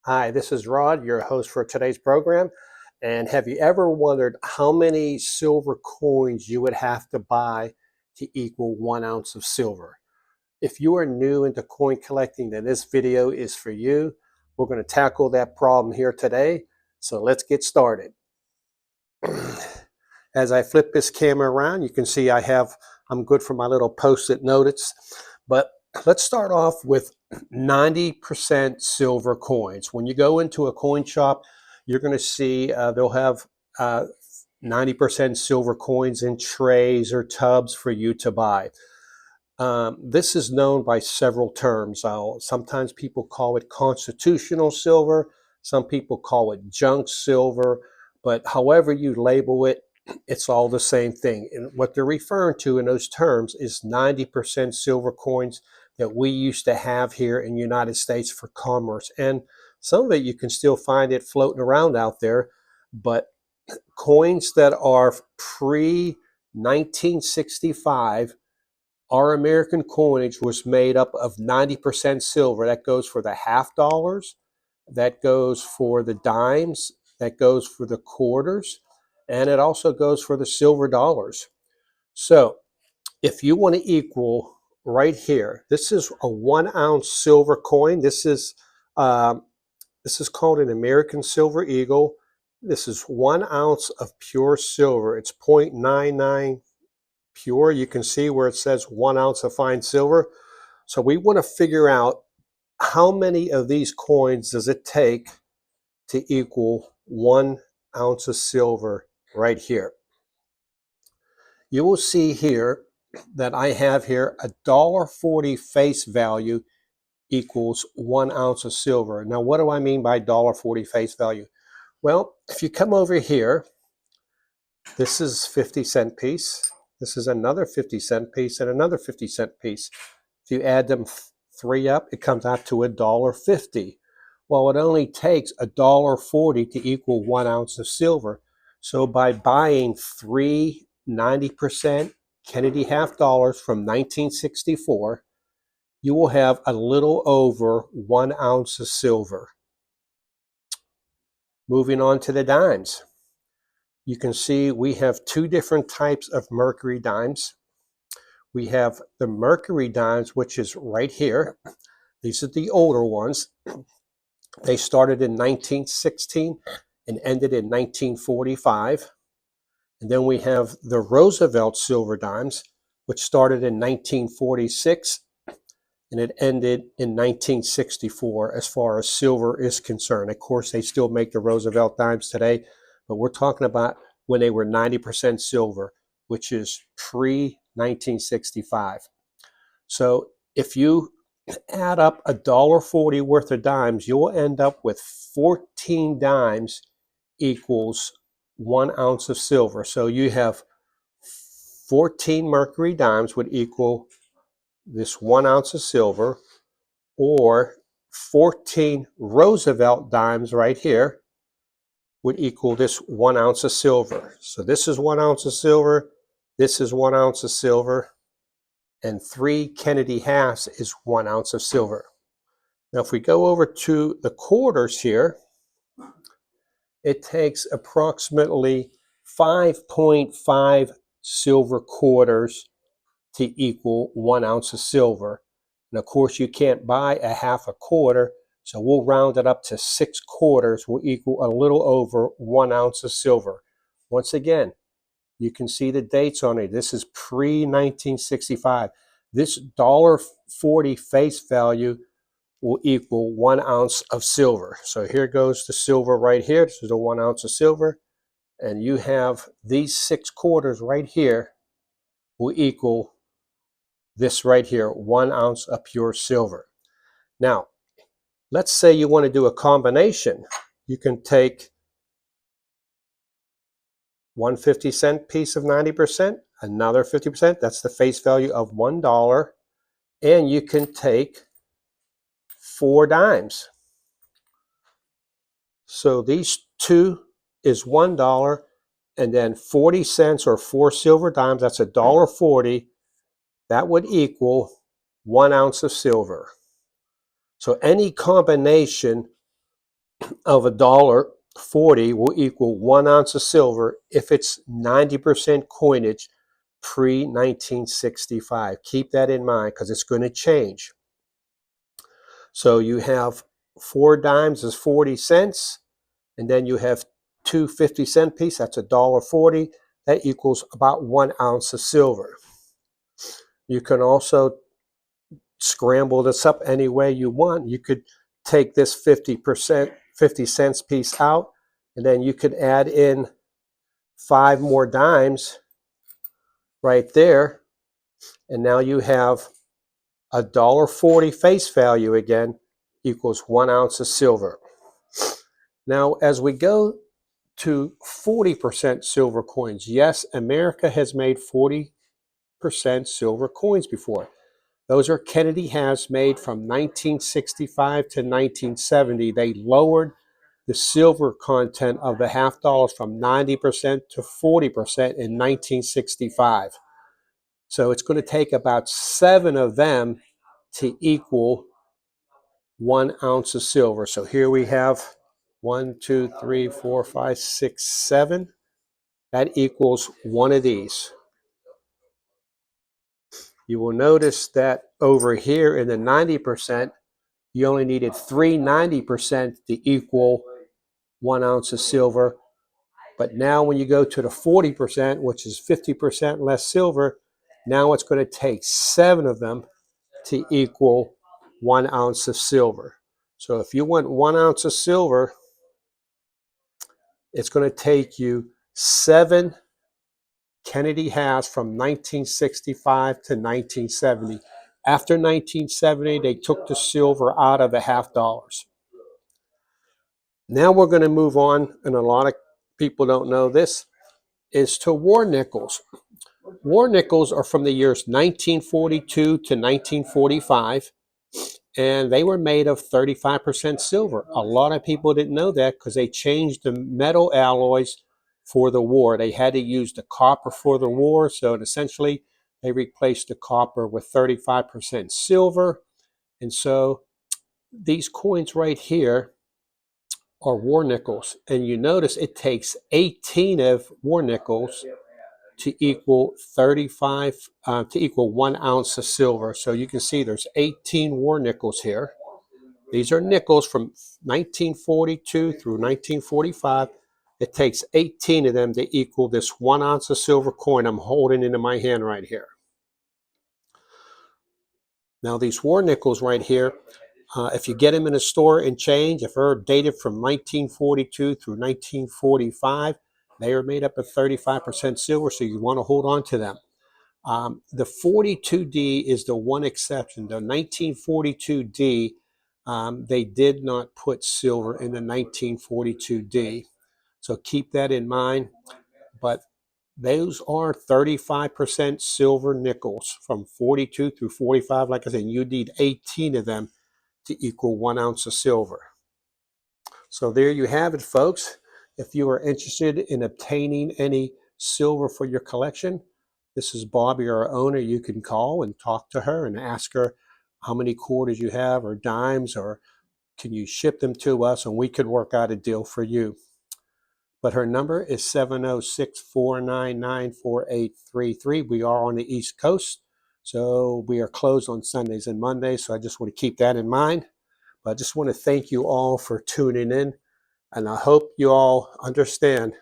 Hi, this is Rod, your host for today's program. And have you ever wondered how many silver coins you would have to buy to equal 1 ounce of silver? If you are new into coin collecting, then this video is for you. We're going to tackle that problem here today. So let's get started. As I flip this camera around, you can see I'm good for my little post-it notes. But let's start off with 90% silver coins. When you go into a coin shop, you're going to see they'll have 90% silver coins in trays or tubs for you to buy. This is known by several terms. Sometimes people call it constitutional silver. Some people call it junk silver. But however you label it, it's all the same thing. And what they're referring to in those terms is 90% silver coins that we used to have here in the United States for commerce. And some of it you can still find it floating around out there. But coins that are pre 1965, our American coinage was made up of 90% silver. That goes for the half dollars, that goes for the dimes, that goes for the quarters, and it also goes for the silver dollars. So if you want to equal right here, this is a 1 ounce silver coin. This is called an American Silver Eagle. This is 1 ounce of pure silver. It's 0.99 pure. You can see where it says 1 ounce of fine silver. So we want to figure out how many of these coins does it take to equal 1 ounce of silver right here. You will see here that I have here $1.40 face value equals 1 ounce of silver. Now, what do I mean by $1.40 face value? Well, if you come over here, this is 50-cent piece. This is another 50-cent piece and another 50-cent piece. If you add them three up, it comes out to $1.50. Well, it only takes $1.40 to equal 1 ounce of silver. So by buying three 90% Kennedy half dollars from 1964, you will have a little over 1 ounce of silver. Moving on to the dimes. You can see we have two different types of mercury dimes. We have the mercury dimes, which is right here. These are the older ones. They started in 1916 and ended in 1945. And then we have the Roosevelt silver dimes, which started in 1946 and it ended in 1964 as far as silver is concerned. Of course, they still make the Roosevelt dimes today, but we're talking about when they were 90% silver, which is pre-1965. So if you add up $1.40 worth of dimes, you'll end up with 14 dimes equals 1 ounce of silver. So you have 14 mercury dimes would equal this 1 ounce of silver, or 14 Roosevelt dimes right here would equal this 1 ounce of silver. So this is 1 ounce of silver, this is 1 ounce of silver, and three Kennedy halves is 1 ounce of silver. Now, if we go over to the quarters here, it takes approximately 5.5 silver quarters to equal 1 ounce of silver. And of course, you can't buy a half a quarter, so we'll round it up to 6 quarters will equal a little over 1 ounce of silver. Once again, you can see the dates on it. This is pre-1965. This $1.40 face value will equal 1 ounce of silver. So here goes the silver right here. This is a 1 ounce of silver. And you have these 6 quarters right here will equal this right here, 1 ounce of pure silver. Now, let's say you want to do a combination. You can take one 50-cent piece of 90%, another 50%, that's the face value of $1, and you can take 4 dimes. So these two is $1, and then 40 cents or 4 silver dimes, that's $1.40. That would equal 1 ounce of silver. So any combination of $1.40 will equal 1 ounce of silver if it's 90% coinage pre-1965. Keep that in mind because it's going to change. So you have 4 dimes is 40 cents, and then you have two 50-cent pieces, that's $1.40. That equals about 1 ounce of silver. You can also scramble this up any way you want. You could take this 50 cents piece out, and then you could add in 5 more dimes right there, and now you have $1.40 face value again equals 1 ounce of silver. Now, as we go to 40% silver coins, yes, America has made 40% silver coins before. Those are Kennedy has made from 1965 to 1970. They lowered the silver content of the half dollars from 90% to 40% in 1965. So it's going to take about 7 of them to equal 1 ounce of silver. So here we have 1, 2, 3, 4, 5, 6, 7. That equals one of these. You will notice that over here in the 90%, you only needed 3 90% to equal 1 ounce of silver. But now when you go to the 40%, which is 50% less silver, now it's going to take 7 of them to equal 1 ounce of silver. So if you want 1 ounce of silver, it's going to take you 7 Kennedy has from 1965 to 1970. After 1970, they took the silver out of the half dollars. Now we're going to move on, and a lot of people don't know this, is to war nickels. War nickels are from the years 1942 to 1945, and they were made of 35% silver. A lot of people didn't know that because they changed the metal alloys for the war. They had to use the copper for the war, so essentially they replaced the copper with 35% silver. And so these coins right here are war nickels, and you notice it takes 18 of war nickels to equal 1 ounce of silver. So you can see there's 18 war nickels here. These are nickels from 1942 through 1945. It takes 18 of them to equal this 1 ounce of silver coin I'm holding into my hand right here. Now these war nickels right here, if you get them in a store and change, if they're dated from 1942 through 1945, they are made up of 35% silver, so you want to hold on to them. The 42D is the one exception. The 1942D, they did not put silver in the 1942D. So keep that in mind. But those are 35% silver nickels from 42 through 45. Like I said, you need 18 of them to equal 1 ounce of silver. So there you have it, folks. If you are interested in obtaining any silver for your collection, this is Bobby, our owner. You can call and talk to her and ask her how many quarters you have or dimes, or can you ship them to us, and we could work out a deal for you. But her number is 706-499-4833. We are on the East Coast, so we are closed on Sundays and Mondays, so I just want to keep that in mind. But I just want to thank you all for tuning in, and I hope you all understand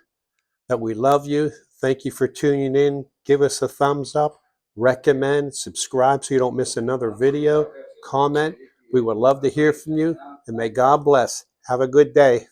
that we love you. Thank you for tuning in. Give us a thumbs up, recommend, subscribe so you don't miss another video, comment. We would love to hear from you, and may God bless. Have a good day.